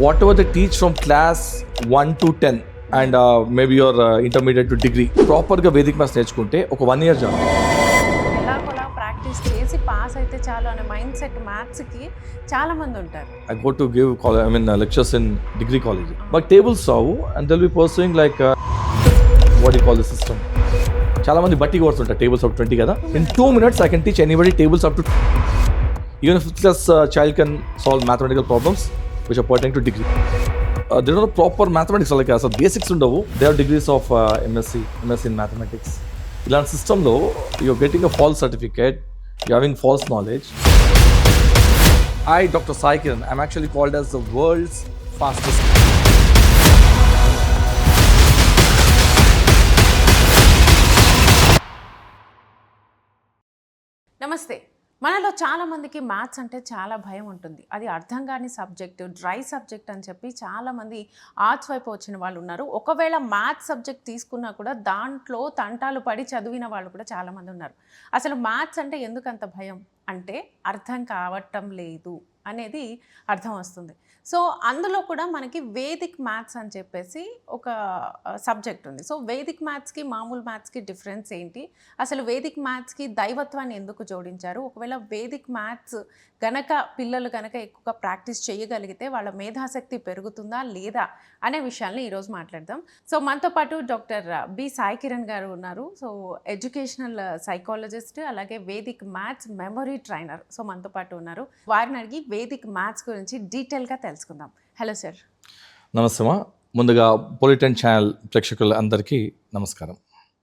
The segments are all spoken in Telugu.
whatever they teach from class 1 to 10 and maybe your intermediate to degree ప్రాపర్గా వేదిక్ మ్యాథ్స్ నేర్చుకుంటే ఒక 1 year చాలు. ఎలాగోలా ప్రాక్టీస్ చేసి పాస్ అయితే చాలు అనే మైండ్ సెట్ మ్యాథ్స్కి చాలా మంది ఉంటారు. I go to give lectures in degree college. But tables Rao and they'll be pursuing like what do you call the system? చాలా మంది బట్టి కొడుతుంటారు tables up to 20 కదా. In 2 minutes I can teach anybody tables up to even if fifth class child can solve mathematical problems which are pertaining to degree. There are no proper mathematics like అసలు basics ఉండవు. They have degrees of MSc in mathematics. ఇలాంటి సిస్టంలో you're getting a false certificate, you're having false knowledge. I, Dr. Sai Kiran, I'm actually called as the world's fastest. నమస్తే. మనలో చాలా మందికి మ్యాథ్స్ అంటే చాలా భయం ఉంటుంది. అది అర్థం కాని సబ్జెక్ట్, డ్రై సబ్జెక్ట్ అని చెప్పి చాలామంది ఆర్ట్స్ వైపు వచ్చిన వాళ్ళు ఉన్నారు. ఒకవేళ మ్యాథ్స్ సబ్జెక్ట్ తీసుకున్నా కూడా దాంట్లో తంటాలు పడి చదివిన వాళ్ళు కూడా చాలామంది ఉన్నారు. అసలు మ్యాథ్స్ అంటే ఎందుకు అంత భయం అంటే అర్థం కావటం లేదు అనేది అర్థం వస్తుంది. సో అందులో కూడా మనకి వేదిక్ మ్యాథ్స్ అని చెప్పేసి ఒక సబ్జెక్ట్ ఉంది. సో వేదిక్ మ్యాథ్స్కి మామూలు మ్యాథ్స్కి డిఫరెన్స్ ఏంటి, అసలు వేదిక్ మ్యాథ్స్కి దైవత్వాన్ని ఎందుకు జోడించారు, ఒకవేళ వేదిక్ మ్యాథ్స్ పిల్లలు గనక ఎక్కువగా ప్రాక్టీస్ చేయగలిగితే వాళ్ళ మేధాశక్తి పెరుగుతుందా లేదా అనే విషయాల్ని ఈరోజు మాట్లాడదాం. సో మనతో పాటు డాక్టర్ బి సాయి కిరణ్ గారు ఉన్నారు. సో ఎడ్యుకేషనల్ సైకాలజిస్ట్, అలాగే Vedic maths memory trainer. So మనతో పాటు ఉన్నారు. వారిని అడిగి వేదిక్ మ్యాథ్స్ గురించి డీటెయిల్గా తెలుసుకుందాం. Hello sir. నమస్తే. ముందుగా పొలిటెన్ ఛానల్ ప్రేక్షకుల అందరికీ నమస్కారం.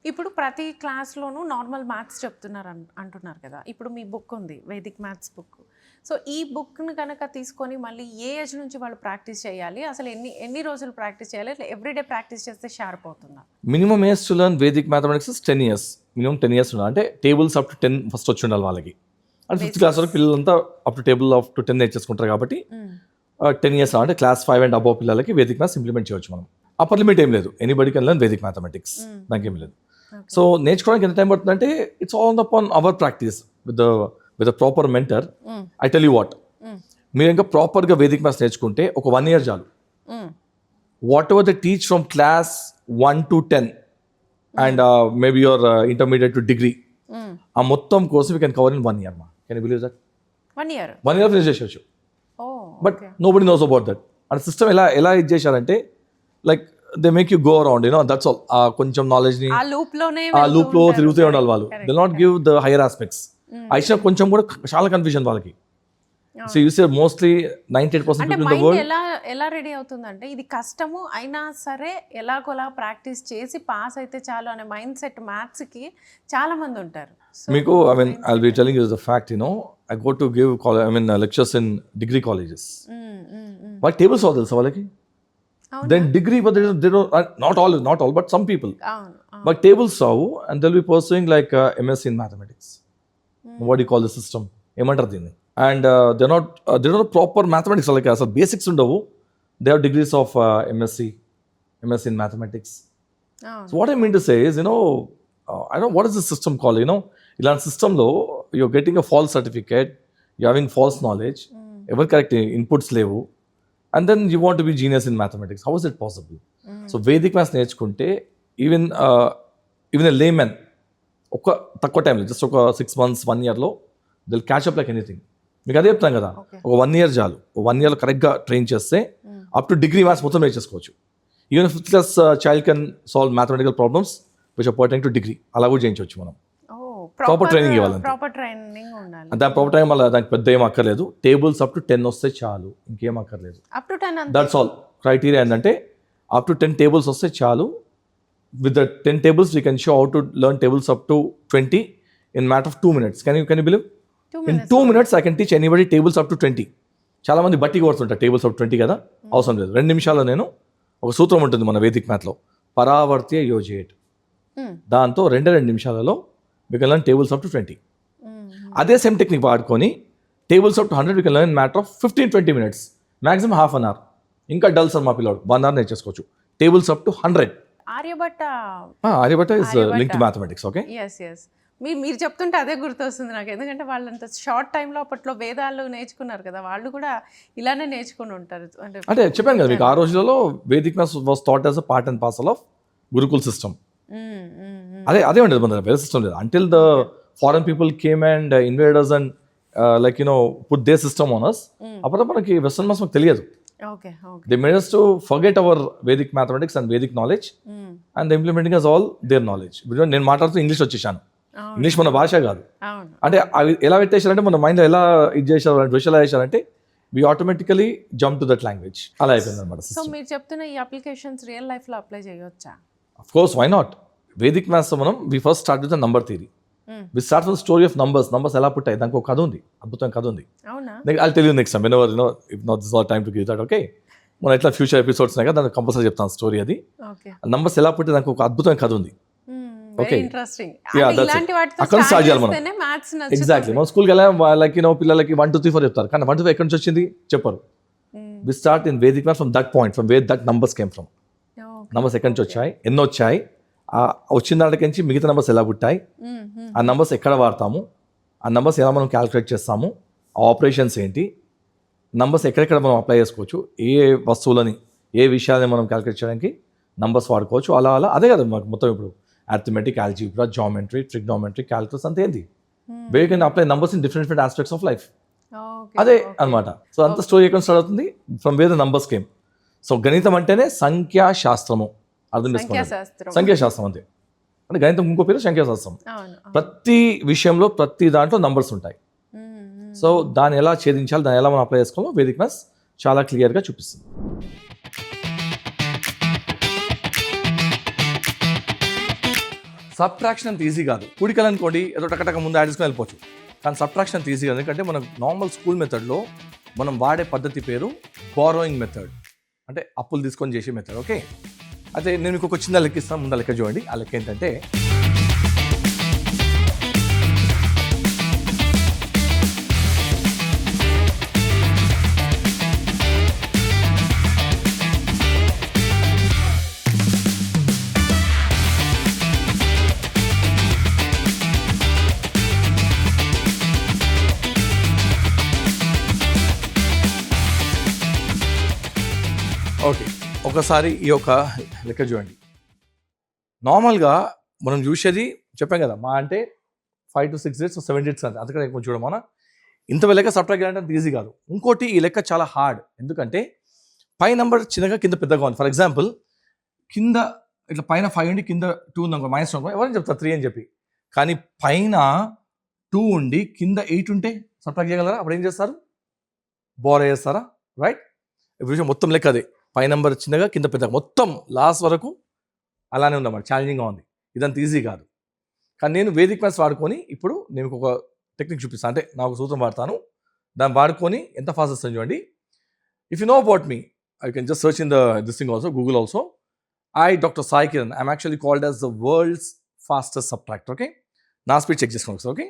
ఇప్పుడు ప్రతి క్లాస్లోనూ నార్మల్ మ్యాథ్స్ చెప్తున్నారు అంటున్నారు కదా. ఇప్పుడు మీ బుక్ ఉంది, వేదిక్ మ్యాథ్స్ బుక్. సో ఈ బుక్ని కనుక తీసుకొని మళ్ళీ ఏ ఏజ్ నుంచి వాళ్ళు ప్రాక్టీస్ చేయాలి, అసలు ఎన్ని రోజులు ప్రాక్టీస్ చేయాలి, ఇట్లా ఎవ్రీడే ప్రాక్టీస్ చేస్తే షార్ప్ అవుతుందా? Minimum age to learn Vedic mathematics 10 years. Minimum 10 years ఉండాలి. అంటే టేబుల్స్ అప్ టు 10 ఫస్ట్ వచ్చి ఉండాలి వాళ్ళకి. అంటే 5th క్లాస్ వరకు పిల్లలంతా up to table up to 10 నేర్చేసుకుంటారు కాబట్టి 10 years అంటే క్లాస్ 5 and above పిల్లలకి వేదిక్ మ్యాథ్స్ ఇంప్లిమెంట్ చేయవచ్చు మనం. అప్పర్ లిమిట్ ఏం లేదు, anybody can learn Vedic mathematics, దానికి ఏం లేదు. సో నేర్చుకోవడానికి ఎంత టైం పడుతుందంటే it's all upon our practice with a proper mentor. I tell you what, మీరు ఇంకా ప్రాపర్గా వేదిక్ మ్యాథ్స్ నేర్చుకుంటే ఒక 1 year చాలు. Whatever the teach from class 1 to 10 and maybe your intermediate to degree, ఆ మొత్తం course we can cover in 1 year. Can you believe that? 1 year finish చేసేవచ్చు. But nobody knows about that. And system ఎలా ఇది చేశారంటే like they make you go around, that's all. కొంచెం నాలెడ్జ్ ని ఆ లూప్ లో తిరుగుతూ ఉండాలి వాళ్ళు. They not give the higher aspects. అయినా కొంచెం కూడా చాలా కన్ఫ్యూజన్ వాళ్ళకి. So you say mostly 98% people in the world ఎలా రెడీ అవుతుందంటే ఇది కష్టము అయినా సరే ఎలాగోలా ప్రాక్టీస్ చేసి పాస్ అయితే చాలు అనే మైండ్ సెట్ మ్యాథ్స్కి చాలా మంది ఉంటారు. మీకు I'll be telling you the fact, I go to give lectures in degree colleges. Why tables all తెలుసా వాళ్ళకి? Then degree, but they don't not all but some people. But tables Rao and they'll be pursuing like MSc in mathematics. What do you call the system? ఏమంటారు దీన్ని? And they're not proper mathematics like అసలు basics ఉండవు. They have degrees of MSc in mathematics. So what I mean to say is, I don't know what is the system called, ఇలాంటి సిస్టంలో you're getting a false certificate, you're having false knowledge, ఎవరు కరెక్ట్ ఇన్పుట్స్ లేవు, and then you want to be genius in mathematics. How is it possible? So Vedic maths నేర్చుకుంటే ఈవెన్ a layman ఒక తక్కువ టైంలో జస్ట్ ఒక 6 months 1 year దిల్ క్యాచ్ అప్ లైక్ ఎనీథింగ్. మీకు అదే చెప్తాను కదా, ఒక 1 year చాలు. 1 year కరెక్ట్గా ట్రైన్ చేస్తే అప్ టు డిగ్రీ మ్యాథ్స్ మొత్తం నేర్చేసుకోవచ్చు. Even fifth class child can solve mathematical problems which are pertaining to degree. అలా కూడా చేయించవచ్చు మనం. ప్రాపర్ ట్రైనింగ్ ఇవ్వాలి. దాని ప్రాపర్ ట్రైనింగ్ వల్ల దానికి పెద్ద ఏం అక్కర్లేదు. టేబుల్స్ అప్ టు 10 వస్తే చాలు, ఇంకేం అక్కర్లేదు. That's all. క్రైటీరియా ఏంటంటే అప్ టు 10 tables వస్తే చాలు. With the 10 tables we can show how to learn tables up to 20 in matter of 2 minutes. Can you believe? In 2 minutes I can teach anybody tables up to 20. చాలా మంది బట్టి కొడుతుంటారు టేబుల్స్ అప్ 20 కదా. అవసరం లేదు. 2 నిమిషాల్లో నేను ఒక సూత్రం ఉంటుంది మన వేదిక్ మ్యాథ్లో, పరావర్త్య యోజేట్. దాంతో 2 నిమిషాలలో we can learn tables up to 20. అదే సేమ్ టెక్నిక్ వాడుకొని tables up to 100 we can learn in matter of 15-20 minutes. maximum half an hour. ఇంకా డల్ సార్ మా పిల్లాడు 1 hour నేర్చేసుకోవచ్చు. Tables up to 100. Aryabhatta is linked to mathematics. Okay. Yes. మీరు చెప్తుంటే అదే గుర్తొస్తుంది నాకు, ఎందుకంటే వాళ్ళంత షార్ట్ టైంలో అప్పట్లో వేదాలు నేర్చుకున్నారు కదా, వాళ్ళు కూడా ఇలానే నేర్చుకుని ఉంటారు. అంటే చెప్పాను కదా మీకు, ఆ రోజులలో Vedic maths was taught as a part and parcel of gurukul system. అదే ఉండేది మన వేరే సిస్టమ్ లేదు until the foreign people came and invaders and like put they system on us. అప్పుడు మనకి వెస్టర్న్ మ్యాథ్స్ మాకు తెలియదు. They made us to forget our Vedic mathematics and Vedic knowledge and they implementing us all their knowledge. నేను మాట్లాడుతూ ఇంగ్లీష్ వచ్చేసాను, ఇంగ్లీష్ మన భాష కాదు. అంటే అవి ఎలా పెట్టేశారంటే మన మైండ్ ఎలా ఇది చేశారు, విజువలైజ్ చేశారంటే we automatically jump to that language. అలా అయిపోయింది అనమాట. సో మీరు చెప్తున్న ఈ అప్లికేషన్స్ రియల్ లైఫ్ లో అప్లై చేయొచ్చా? Of course, why not? Vedic maths మనం we first start with the number theory. We start with the story of numbers. Numbers ఎలా పుట్టాయి, దానికి ఒక కథ ఉంది, అద్భుతమైన కథ ఉంది. అవునా? I'll tell you next time whenever if not this is not time to give that, okay? మనం ఎట్లా ఫ్యూచర్ ఎపిసోడ్స్ ఉన్నాయి కదా, దానికి కంపల్సరీ చెప్తాను స్టోరీ. అది నంబర్స్ ఎలా పుట్టే దానికి ఒక అద్భుతమైన కథ ఉంది. ఓకే, అక్కడ స్టార్ట్ చేయాలి మనం. ఎగ్జాక్ట్లీ, మనం స్కూల్కి వెళ్ళాం, వాళ్ళకి పిల్లలకి 1 2 3 4 చెప్తారు, కానీ 1 2 3 ఎక్కడి నుంచి వచ్చింది చెప్పరు. We start in Vedic maths from that point, from where that numbers came from. Numbers ఎక్కడి నుంచి వచ్చాయి, ఎన్ని వచ్చాయి, వచ్చిన దాంట్లోకి మిగతా నంబర్స్ ఎలా పుట్టాయి, ఆ నంబర్స్ ఎక్కడ వాడతాము, ఆ నంబర్స్ ఎలా మనం క్యాలిక్యులేట్ చేస్తాము, ఆ ఆపరేషన్స్ ఏంటి, నంబర్స్ ఎక్కడెక్కడ మనం అప్లై చేసుకోవచ్చు, ఏ వస్తువులని ఏ విషయాలని మనం క్యాలిక్యులేట్ చేయడానికి నంబర్స్ వాడుకోవచ్చు. అలా అలా అదే కదా మాకు మొత్తం ఇప్పుడు arithmetic, algebra, geometry, trigonometry, calculus అంతా ఏంది, way can apply numbers in different different aspects of life. అదే అనమాట. సో అంత స్టోరీ ఎక్కడ స్టార్ట్ అవుతుంది, from where the numbers came. So గణితం అంటేనే సంఖ్యాశాస్త్రం, అర్థం చేసుకోండి, సంఖ్యాశాస్త్రం అంతే. అంటే గణితం ఇంకో పేరు సంఖ్యాశాస్త్రం. ప్రతి విషయంలో ప్రతి దాంట్లో నంబర్స్ ఉంటాయి. సో దాన్ని ఎలా ఛేదించాలి, దాన్ని ఎలా మనం అప్లై చేసుకోవాలో వేదిక్ మ్యాథ్స్ చాలా క్లియర్గా చూపిస్తుంది. సబ్ట్రాక్షన్ అంత ఈజీ కాదు. కూడికలు అనుకోండి ఏదో టకటక ముందు యాడ్ చేసుకుని వెళ్ళిపోవచ్చు, కానీ సబ్ట్రాక్షన్ అంత ఈజీ కాదు. ఎందుకంటే మన నార్మల్ స్కూల్ మెథడ్లో మనం వాడే పద్ధతి పేరు బారోయింగ్ మెథడ్, అంటే అప్పులు తీసుకొని చేసే మెథడ్. ఓకే, అయితే నేను మీకు ఒక చిన్న లెక్క ఇస్తాను, ముందు లెక్క చూడండి. ఆ లెక్క ఏంటంటే ఓకే, ఒకసారి ఈ యొక్క లెక్క చూడండి. నార్మల్గా మనం చూసేది చెప్పాం కదా, మా అంటే 5 to 6 days 7 days అంతే, అందుకని కొంచెం చూడమన్నా ఇంత లెక్క సబ్ట్రాక్ట్ చేయాలంటే అంత ఈజీ కాదు. ఇంకోటి ఈ లెక్క చాలా హార్డ్, ఎందుకంటే పై నెంబర్ చిన్నగా కింద పెద్దగా ఉంది. ఫర్ ఎగ్జాంపుల్ కింద ఇట్లా పైన 5 ఉండి కింద 2 ఉంది అనుకో, -2 అనుకో, ఎవరైనా చెప్తారు 3 అని చెప్పి. కానీ పైన 2 ఉండి కింద 8 ఉంటే సబ్ట్రాక్ట్ చేయగలరా? అప్పుడు ఏం చేస్తారు, బోర్ చేస్తారా? రైట్. ఇప్పుడు మొత్తం లెక్క అదే, పై నెంబర్ చిన్నగా కింద పెద్దగా, మొత్తం లాస్ట్ వరకు అలానే ఉందన్నమాట. ఛాలెంజింగ్గా ఉంది, ఇదంత ఈజీ కాదు. కానీ నేను వేదిక్ మ్యాథ్స్ వాడుకొని ఇప్పుడు నేను ఒక టెక్నిక్ చూపిస్తాను, అంటే నాకు సూత్రం వాడతాను, దాన్ని వాడుకొని ఎంత ఫాస్ట్ వస్తుంది చూడండి. If you know about me, I can just search in this thing also, Google also. Dr. Sai Kiran, I'm actually called as the world's fastest subtractor. Okay, నా స్పీడ్ చెక్ చేసుకోండి. Okay,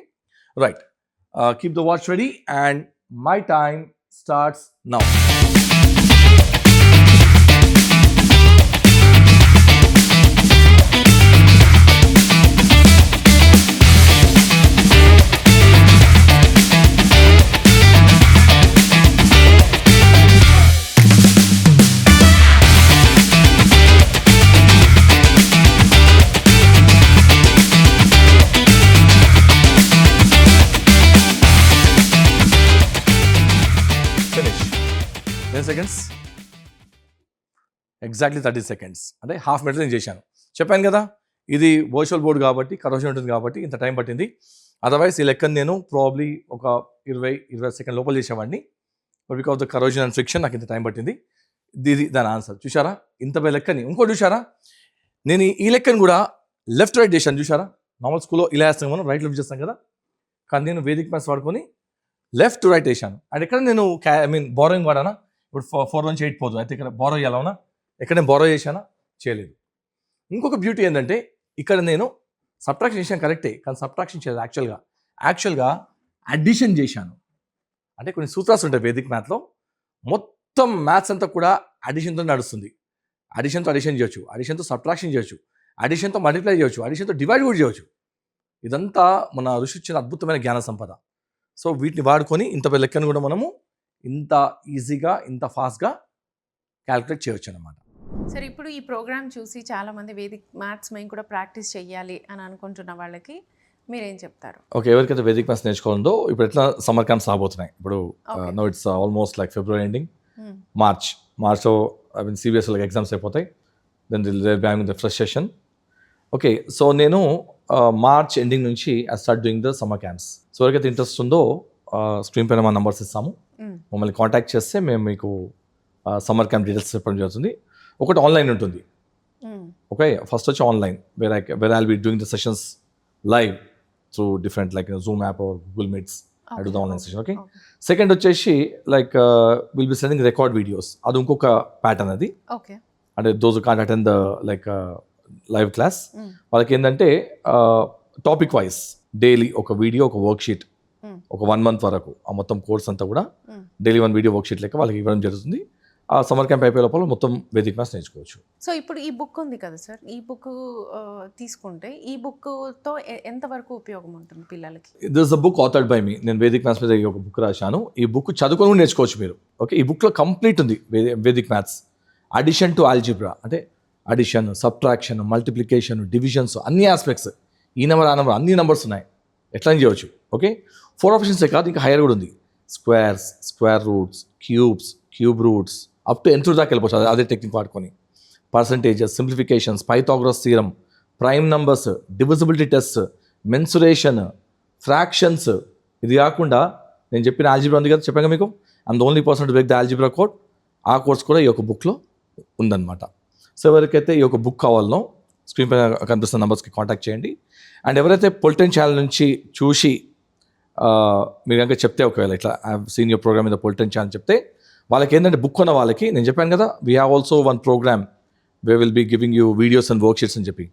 right. Keep the watch ready and my time starts now. Seconds, exactly 30 seconds, అంటే హాఫ్ మినిట్ నేను చేశాను. చెప్పాను కదా, ఇది వర్చువల్ బోర్డ్ కాబట్టి కరోషన్ ఉంటుంది కాబట్టి ఇంత టైం పట్టింది. అదర్వైజ్ ఈ లెక్కను నేను ప్రాబ్లీ ఒక 20 సెకండ్ లోపల చేసేవాడిని, but because of the corrosion and friction నాకు ఇంత టైం పట్టింది. ఇది దాని ఆన్సర్. చూసారా ఇంత పెద్ద లెక్కని? ఇంకోటి చూసారా, నేను ఈ లెక్కను కూడా లెఫ్ట్ రైట్ చేశాను. చూసారా, నార్మల్ స్కూల్లో ఇలా వేస్తాం మనం, రైట్ లెఫ్ట్ చేస్తాం కదా, కానీ నేను వేదిక్ మ్యాథ్స్ వాడుకొని లెఫ్ట్ టు రైట్ వేసాను. అండ్ ఎక్కడ నేను బారోయింగ్ వాడానా? ఇప్పుడు 4 నుంచి 8 పోదు, అయితే ఇక్కడ బారో చేయాలవునా? ఎక్కడ నేను బారో చేశానా? చేయలేదు. ఇంకొక బ్యూటీ ఏంటంటే ఇక్కడ నేను సబ్ట్రాక్షన్ చేశాను కరెక్టే, కానీ సబ్ట్రాక్షన్ చేయలేదు, యాక్చువల్గా అడిషన్ చేశాను. అంటే కొన్ని సూత్రాలు ఉంటాయి వేదిక్ మ్యాథ్లో, మొత్తం మ్యాథ్స్ అంతా కూడా అడిషన్తో నడుస్తుంది. అడిషన్తో అడిషన్ చేయొచ్చు, అడిషన్తో సబ్ట్రాక్షన్ చేయొచ్చు, అడిషన్తో మల్టిప్లై చేయొచ్చు, అడిషన్తో డివైడ్ కూడా చేయొచ్చు. ఇదంతా మన ఋషి ఇచ్చిన అద్భుతమైన జ్ఞాన సంపద. సో వీటిని వాడుకొని ఇంత పెద్ద లెక్కను కూడా మనము ఇంత ఈజీగా ఇంత ఫాస్ట్గా క్యాలిక్యులేట్ చేయొచ్చు అనమాట. సరే, ఇప్పుడు ఈ ప్రోగ్రామ్ చూసి చాలామంది వేదిక్ మ్యాథ్స్ మేము కూడా ప్రాక్టీస్ చెయ్యాలి అని అనుకుంటున్న వాళ్ళకి మీరేం చెప్తారు? ఓకే, ఎవరికైతే వేదిక్ మ్యాథ్స్ నేర్చుకోవాలందో ఇప్పుడు ఎట్లా సమ్మర్ క్యాంప్స్ రాబోతున్నాయి. ఇప్పుడు no it's almost like February ending, మార్చ్లో ఐ మీన్ సిబిఎస్ఈ ఎగ్జామ్స్ అయిపోతాయి. Then the fresh session. Okay, so నేను మార్చ్ ఎండింగ్ నుంచి I start doing the summer camps. So ఎవరికైతే ఇంట్రెస్ట్ ఉందో స్క్రీన్ పైన మా నంబర్స్ ఇస్తాము, మమ్మల్ని కాంటాక్ట్ చేస్తే మేము మీకు సమ్మర్ క్యాంప్ డీటెయిల్స్ చెప్పడం జరుగుతుంది. ఒకటి ఆన్లైన్ ఉంటుంది. ఓకే, ఫస్ట్ వచ్చి online where I'll be doing the sessions live through different like Zoom app or Google Meets. I do the online session. Okay, second వచ్చేసి like will be sending record videos. అది ఇంకొక ప్యాటర్న్. అది ఓకే, అంటే those can't attend the like live class వాళ్ళకి ఏంటంటే టాపిక్ వైజ్ డైలీ ఒక వీడియో, ఒక వర్క్షీట్, ఒక 1 month వరకు ఆ మొత్తం కోర్స్ అంతా కూడా డైలీ 1 వీడియో వర్క్షీట్ లెక్క వాళ్ళకి ఇవ్వడం జరుగుతుంది. ఆ సమ్మర్ క్యాంప్ అయిపోయే లోపల మొత్తం వేదిక్ మ్యాథ్స్ నేర్చుకోవచ్చు. సో ఇప్పుడు ఈ బుక్ ఉంది కదా సార్, ఈ బుక్ తీసుకుంటే ఈ బుక్తో ఎంతవరకు ఉపయోగం ఉంటుంది పిల్లలకి? This a book authored by me. నేను వేదిక్ మ్యాథ్స్ మీద ఒక బుక్ రాశాను. ఈ బుక్ చదువుకొని కూడా నేర్చుకోవచ్చు మీరు. ఓకే, ఈ బుక్లో కంప్లీట్ ఉంది Vedic maths. Addition to algebra అంటే అడిషన్, సబ్ట్రాక్షన్, మల్టిప్లికేషన్, డివిజన్స్, అన్ని ఆస్పెక్ట్స్, ఈ నెంబర్ ఆ నెంబర్ అన్ని నెంబర్స్ ఉన్నాయి, ఎట్లా చేయవచ్చు. ఓకే, 4 ఆప్షన్సే కాదు, ఇంకా హైయర్ కూడా ఉంది. Squares, square roots, cubes, cube roots, up to ఎంత దాకా వెళ్ళిపోవచ్చు అదే టెక్నిక్ వాడుకొని. Percentages, simplifications, Pythagoras theorem, prime numbers, divisibility test, mensuration, fractions. ఇది కాకుండా నేను చెప్పిన ఆల్జిబ్రా ఉంది కదా, చెప్పాను మీకు, and the only person to break the algebra code. ఆ కోర్స్ కూడా ఈ యొక్క బుక్లో ఉందన్నమాట. సో ఎవరికైతే ఈ యొక్క బుక్ కావాలనో స్క్రీన్ పైన కనిపిస్తున్న నెంబర్స్కి కాంటాక్ట్ చేయండి. అండ్ ఎవరైతే పొలిటెన్ ఛానల్ నుంచి చూసి మీరు కనుక చెప్తే, ఒకవేళ ఇట్లా సీన్ యువర్ ప్రోగ్రామ్ మీద పొలిటెన్ ఛానల్ చెప్తే, వాళ్ళకి ఏంటంటే బుక్ ఉన్న వాళ్ళకి నేను చెప్పాను కదా, we have also 1 program we will be giving you videos and worksheets అని చెప్పి,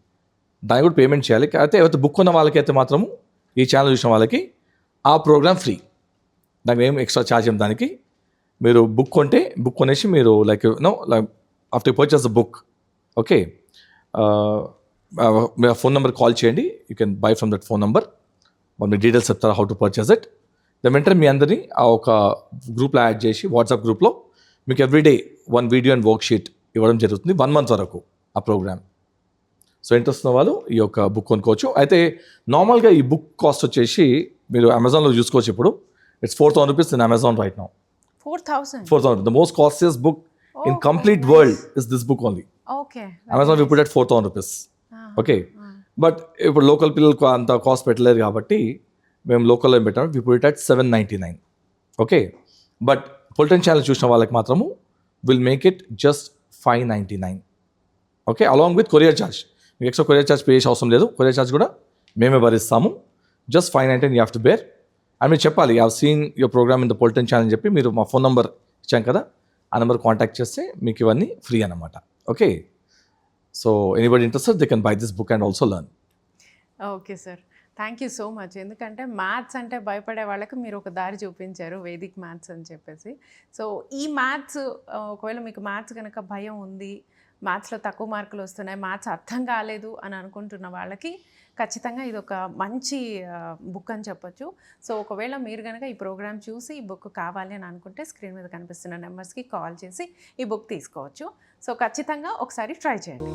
దానికి కూడా పేమెంట్ చేయాలి. అయితే ఎవరైతే బుక్ ఉన్న వాళ్ళకైతే మాత్రము ఈ ఛానల్ చూసిన వాళ్ళకి ఆ ప్రోగ్రామ్ ఫ్రీ, దానికి ఏం ఎక్స్ట్రా ఛార్జ్ ఏం. దానికి మీరు బుక్ కొంటే, బుక్ కొనేసి మీరు like like after purchase the book, okay, మీరు ఫోన్ నెంబర్ కాల్ చేయండి. You can buy from that phone number. వాళ్ళు మీకు డీటెయిల్స్ చెప్తారు హౌ టు పర్చేస్ ఇట్. వెంటనే మీ అందరినీ ఆ ఒక గ్రూప్లో యాడ్ చేసి, వాట్సాప్ గ్రూప్లో మీకు ఎవ్రీడే 1 వీడియో అండ్ వర్క్షీట్ ఇవ్వడం జరుగుతుంది 1 month వరకు ఆ ప్రోగ్రామ్. సో ఇంట్రెస్ట్ ఉన్న వాళ్ళు ఈ యొక్క బుక్ కొనుక్కోవచ్చు. అయితే నార్మల్గా ఈ బుక్ కాస్ట్ వచ్చేసి మీరు అమెజాన్లో చూసుకోవచ్చు. ఇప్పుడు it's 4,000 rupees in Amazon right now. 4,000. The most costliest book in complete world is this book only. Okay. Amazon we put at 4,000 rupees. Okay. But ఇప్పుడు లోకల్ పిల్లలకు అంత కాస్ట్ పెట్టలేదు కాబట్టి మేము లోకల్లో ఏం పెట్టాము, we put it at 799. Okay, but పొలిటెన్ ఛానల్ చూసిన వాళ్ళకి మాత్రము will make it just 599. Okay, along with courier charge. మీకు ఎక్స్ట్రా కొరియర్ ఛార్జ్ పే చేసే అవసరం లేదు. కొరియర్ ఛార్జ్ కూడా మేమే భరిస్తాము. Just 599 you have to bear. And మీరు చెప్పాలి, you have seen your program in the పొలిటెన్ ఛానల్ అని చెప్పి మీరు మా ఫోన్ నెంబర్ ఇచ్చాం కదా, ఆ నెంబర్ కాంటాక్ట్ చేస్తే మీకు ఇవన్నీ ఫ్రీ అన్నమాట. Okay, so anybody interested they can buy this book and also learn. Okay sir, thank you so much. ఎందుకంటే మ్యాథ్స్ అంటే భయపడే వాళ్ళకి మీరు ఒక దారి చూపించారు, వేదిక్ మ్యాథ్స్ అని చెప్పేసి. సో ఈ మ్యాథ్స్, ఒకవేళ మీకు మ్యాథ్స్ కనుక భయం ఉంది, మ్యాథ్స్లో తక్కువ మార్కులు వస్తున్నాయి, మ్యాథ్స్ అర్థం కాలేదు అని అనుకుంటున్న వాళ్ళకి ఖచ్చితంగా ఇది ఒక మంచి బుక్ అని చెప్పొచ్చు. సో ఒకవేళ మీరు కనుక ఈ ప్రోగ్రామ్ చూసి ఈ బుక్ కావాలి అని అనుకుంటే స్క్రీన్ మీద కనిపిస్తున్న నెంబర్స్కి కాల్ చేసి ఈ బుక్ తీసుకోవచ్చు. సో ఖచ్చితంగా ఒకసారి ట్రై చేయండి.